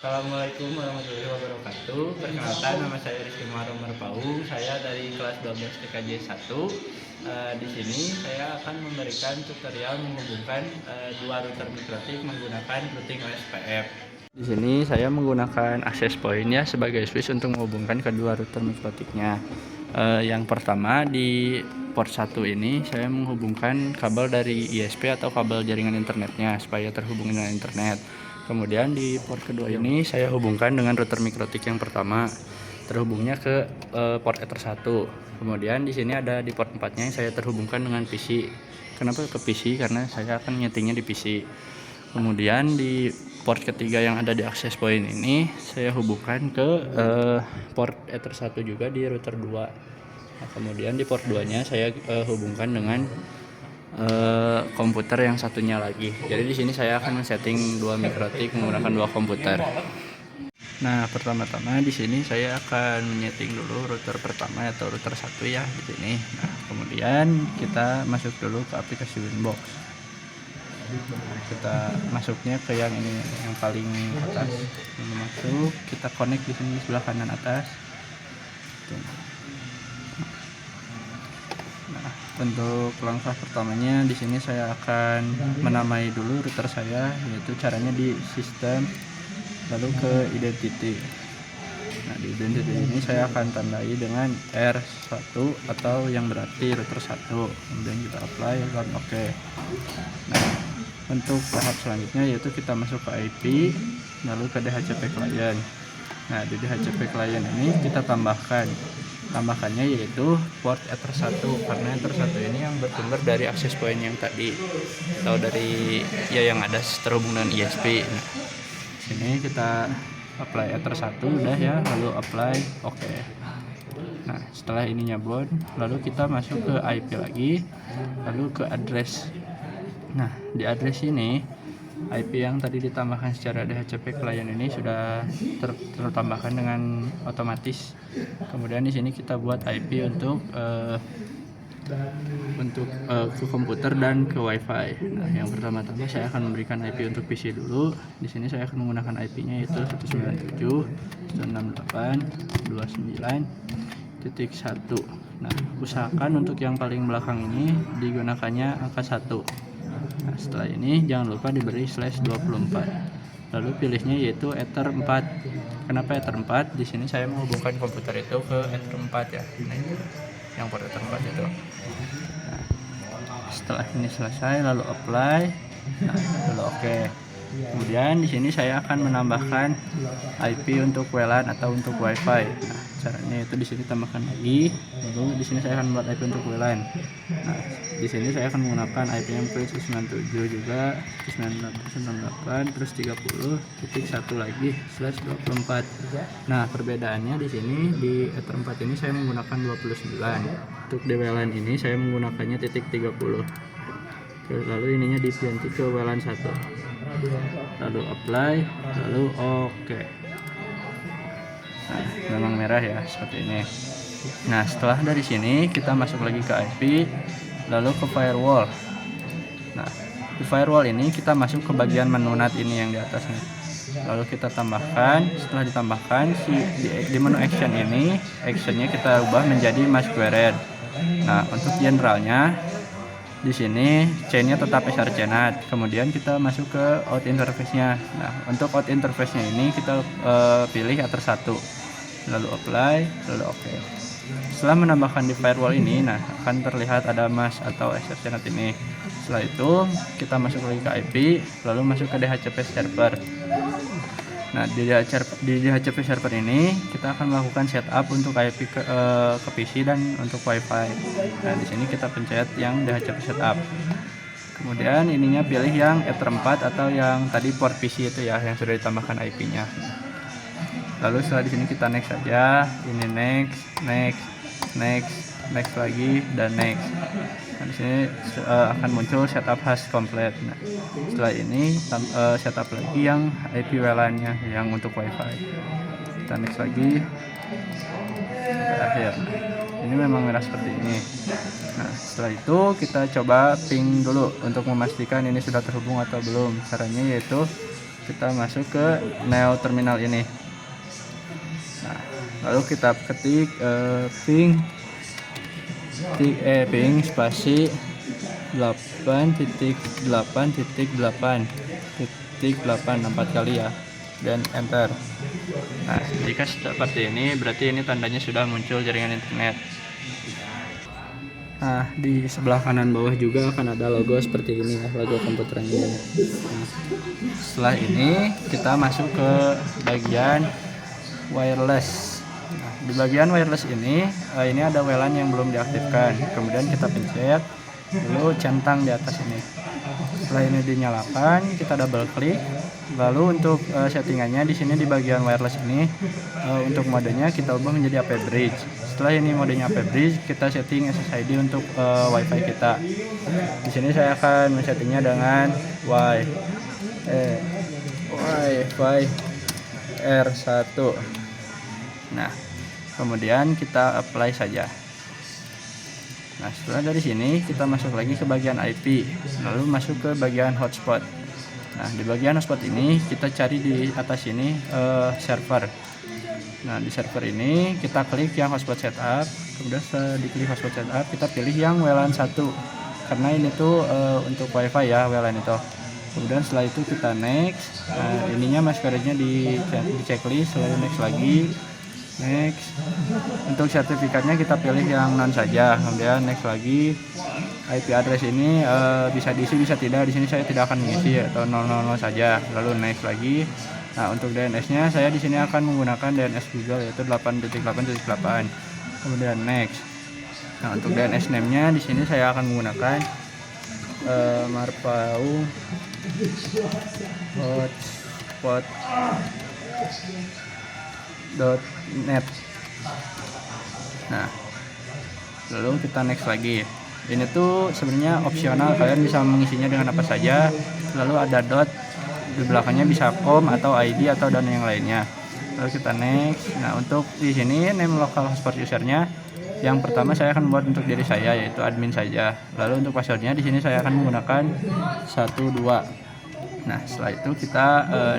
Assalamualaikum warahmatullahi wabarakatuh. Perkenalkan, nama saya Rizky Muharram Merpaung. Saya dari kelas 12 TKJ 1. Di sini saya akan memberikan tutorial menghubungkan dua router mikrotik menggunakan routing OSPF. Di sini saya menggunakan access point ya sebagai switch untuk menghubungkan kedua router mikrotiknya. Yang pertama di port 1 ini saya menghubungkan kabel dari ISP atau kabel jaringan internetnya supaya terhubung dengan internet. Kemudian di port kedua ini saya hubungkan dengan router mikrotik yang pertama, terhubungnya ke port Ether 1. Kemudian di sini ada di port 4-nya saya terhubungkan dengan PC. Kenapa ke PC? Karena saya akan nyetingnya di PC. Kemudian di port ketiga yang ada di access point ini saya hubungkan ke port Ether 1 juga di router 2. Nah, kemudian di port 2-nya saya hubungkan dengan komputer yang satunya lagi. Jadi di sini saya akan men-setting dua mikrotik menggunakan dua komputer. Nah, pertama-tama di sini saya akan menyeting dulu router pertama atau router 1 ya di sini. Nah, kemudian kita masuk dulu ke aplikasi Winbox. Kita masuknya ke yang ini, yang paling atas. Ini masuk, kita connect di sini sebelah kanan atas. Nah, untuk langkah pertamanya di sini saya akan menamai dulu router saya, yaitu caranya di sistem, lalu ke identity. Nah, di identity ini saya akan tandai dengan R1 atau yang berarti router 1. Kemudian kita apply dan oke. Nah, untuk tahap selanjutnya yaitu kita masuk ke IP, lalu ke DHCP client. Nah, di DHCP client ini kita tambahkannya yaitu port Ether 1, karena Ether 1 ini yang bersumber dari access point yang tadi atau dari ya yang ada terhubung dengan ISP. Nah, sini kita apply Ether 1 udah ya, lalu apply oke. Nah, setelah ini nyabon, lalu kita masuk ke IP lagi, lalu ke address. Nah, di address ini IP yang tadi ditambahkan secara DHCP client ini sudah tertambahkan dengan otomatis. Kemudian di sini kita buat IP untuk ke komputer dan ke WiFi. Nah, yang pertama-tama saya akan memberikan IP untuk PC dulu. Di sini saya akan menggunakan IP-nya yaitu 197.168.29.1. Nah, usahakan untuk yang paling belakang ini digunakannya angka 1. Nah, setelah ini jangan lupa diberi /24. Lalu pilihnya yaitu Ether 4. Kenapa Ether 4? Di sini saya menghubungkan komputer itu ke Ether 4 ya. Nah, itu yang port Ether 4 itu. Nah, setelah ini selesai lalu apply. Nah, lalu oke. Kemudian di sini saya akan menambahkan IP untuk WLAN atau untuk WiFi. Nah, caranya itu di sini tambahkan lagi. Lalu di sini saya akan buat IP untuk WLAN. Nah, di sini saya akan menggunakan IP yang 97 juga 98 terus 30.1 lagi /24. Nah, perbedaannya di sini di Ether 4 ini saya menggunakan 29. Untuk di WLAN ini saya menggunakannya .30. Lalu ininya diganti ke WLAN 1. Lalu apply, lalu oke. Nah, memang merah ya seperti ini. Nah, setelah dari sini kita masuk lagi ke IP, lalu ke firewall. Nah, di firewall ini kita masuk ke bagian menu NAT ini yang di atas nih. Lalu kita tambahkan, setelah ditambahkan di menu action ini, actionnya kita ubah menjadi masquerade. Nah, untuk generalnya di sini chainnya tetap SRC NAT. Kemudian kita masuk ke out interface-nya. Nah, untuk out interface-nya ini kita pilih Ether 1. Lalu apply, lalu oke. Setelah menambahkan di firewall ini, nah akan terlihat ada mask atau SRC NAT ini. Setelah itu kita masuk lagi ke IP, lalu masuk ke DHCP server. Nah, di DHCP server ini kita akan melakukan setup untuk IP ke PC dan untuk WiFi. Nah, di sini kita pencet yang DHCP setup. Kemudian ininya pilih yang Ether 4 atau yang tadi port PC itu ya, yang sudah ditambahkan IP-nya. Lalu setelah di sini kita next saja. Ini next lagi dan next. Nah, di sini akan muncul setup hash complete. Nah, setelah ini setup lagi yang IP WLAN-nya yang untuk WiFi. Kita next lagi. Akhir. Ini memang merah seperti ini. Nah, setelah itu kita coba ping dulu untuk memastikan ini sudah terhubung atau belum. Caranya yaitu kita masuk ke neo terminal ini. Nah, lalu kita ketik ping spasi 8.8.8.8 4 kali ya, dan enter. Nah, jika seperti ini berarti ini tandanya sudah muncul jaringan internet. Nah, di sebelah kanan bawah juga akan ada logo seperti ini ya, logo komputer ini. Nah, setelah ini kita masuk ke bagian wireless. Nah, di bagian wireless ini ada WLAN yang belum diaktifkan. Kemudian kita pencet, lalu centang di atas ini. Setelah ini dinyalakan, kita double klik. Lalu untuk settingannya di sini di bagian wireless ini, untuk modenya kita ubah menjadi AP bridge. Setelah ini modenya AP bridge, kita setting SSID untuk WiFi kita. Di sini saya akan men-settingnya dengan WiFi R1. Nah, kemudian kita apply saja. Nah, setelah dari sini kita masuk lagi ke bagian IP, lalu masuk ke bagian hotspot. Nah, di bagian hotspot ini kita cari di atas ini server. Nah, di server ini kita klik yang hotspot setup, kemudian setelah diklik hotspot setup kita pilih yang WLAN 1 karena ini tuh untuk WiFi ya WLAN itu. Kemudian setelah itu kita next. Ininya MAC address-nya di checklist, lalu next lagi. Next. Untuk sertifikatnya kita pilih yang non saja. Kemudian next lagi. IP address ini bisa diisi bisa tidak. Di sini saya tidak akan mengisi atau 000 saja. Lalu next lagi. Nah, untuk DNS-nya saya di sini akan menggunakan DNS Google yaitu 8.8.8. Kemudian next. Nah, untuk DNS name-nya di sini saya akan menggunakan marpau.hotspot.net. Nah, lalu kita next lagi. Ini tuh sebenarnya opsional, kalian bisa mengisinya dengan apa saja. Lalu ada dot di belakangnya, bisa com atau ID atau dan yang lainnya. Lalu kita next. Nah, untuk di sini name local hotspot usernya yang pertama saya akan buat untuk diri saya yaitu admin saja. Lalu untuk passwordnya di sini saya akan menggunakan 12. Nah, setelah itu kita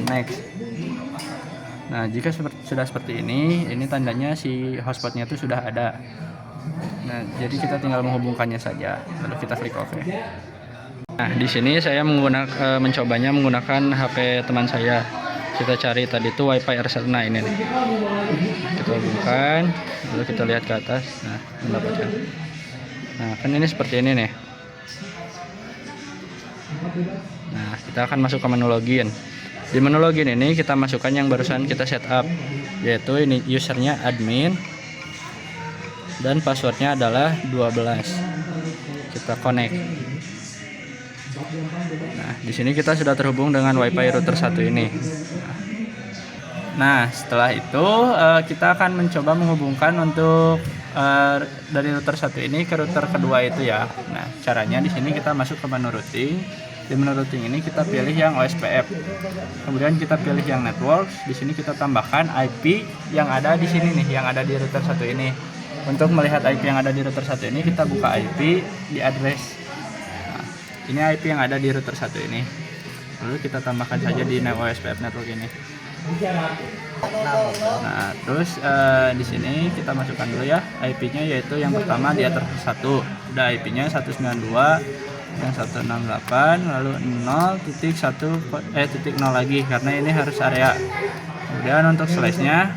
next. Nah, jika sudah seperti ini tandanya si hotspotnya itu sudah ada. Nah, jadi kita tinggal menghubungkannya saja. Lalu kita klik OK. Nah, di sini saya mencobanya menggunakan HP teman saya. Kita cari tadi itu WiFi R1. Nah, ini nih. Kita hubungkan, lalu kita lihat ke atas. Nah, mendapatkan. Nah, kan ini seperti ini nih. Nah, kita akan masuk ke menu login. Di menu login ini kita masukkan yang barusan kita setup, yaitu ini usernya admin dan passwordnya adalah 12. Kita connect. Nah, di sini kita sudah terhubung dengan WiFi router 1 ini. Nah, setelah itu kita akan mencoba menghubungkan untuk dari router 1 ini ke router kedua itu ya. Nah, caranya di sini kita masuk ke menu routing. Di menu routing ini kita pilih yang OSPF. Kemudian kita pilih yang networks. Di sini kita tambahkan IP yang ada di sini nih, yang ada di router 1 ini. Untuk melihat IP yang ada di router 1 ini, kita buka IP di address. Nah, ini IP yang ada di router 1 ini. Lalu kita tambahkan saja di OSPF network ini. Nah, terus di sini kita masukkan dulu ya IP-nya, yaitu yang pertama di address 1. Udah IP-nya 192 yang 168 lalu 0.1.0 lagi karena ini harus area. Kemudian untuk slash-nya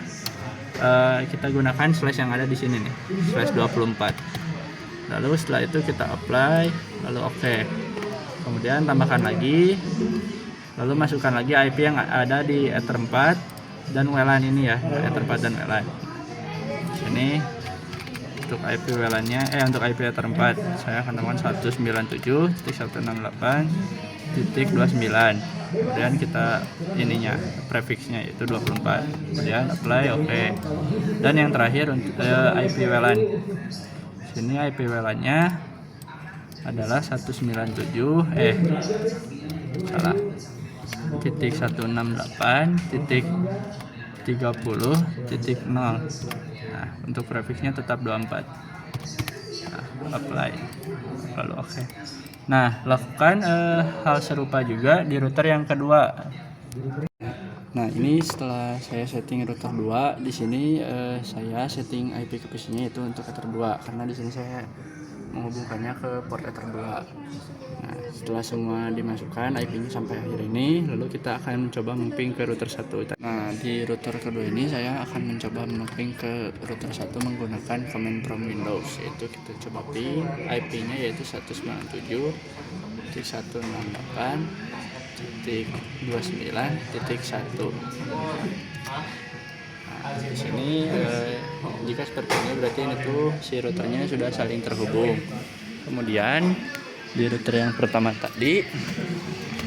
kita gunakan slash yang ada di sini nih, slash 24. Lalu setelah itu kita apply, lalu oke. Kemudian tambahkan lagi, lalu masukkan lagi IP yang ada di Ether 4 dan WLAN ini ya, Ether 4 dan WLAN. Sini untuk IP WLAN-nya, untuk IP Ether 4 saya akan tambahkan 197.168.29. Kemudian kita ininya prefixnya itu 24. Kemudian apply oke. Dan yang terakhir untuk IP WLAN. Sini IP WLAN-nya adalah 197 titik 168.30.0. Nah, untuk prefixnya tetap 24. Nah, apply lalu oke. Nah, lakukan hal serupa juga di router yang kedua. Nah, ini setelah saya setting router 2, di sini saya setting IP capacity-nya itu untuk router 2 karena di sini saya menghubungkannya ke port router 2. Nah, setelah semua dimasukkan IP-nya sampai akhir ini, lalu kita akan mencoba mapping ke router 1. Nah, di router kedua ini saya akan mencoba mapping ke router 1 menggunakan command from Windows, yaitu kita coba ping IP-nya yaitu 197.168.29.1. Nah, di sini jika seperti ini berarti itu si routernya sudah saling terhubung. Kemudian di router yang pertama tadi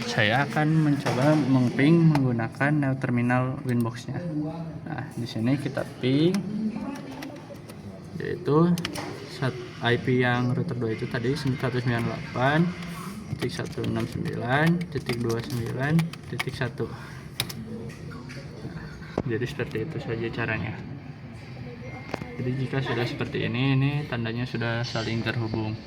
saya akan mencoba mengping menggunakan nav terminal Winbox-nya. Nah, di sini kita ping yaitu IP yang router 2 itu tadi 198.169.29.1. Jadi seperti itu saja caranya. Jadi jika sudah seperti ini tandanya sudah saling terhubung.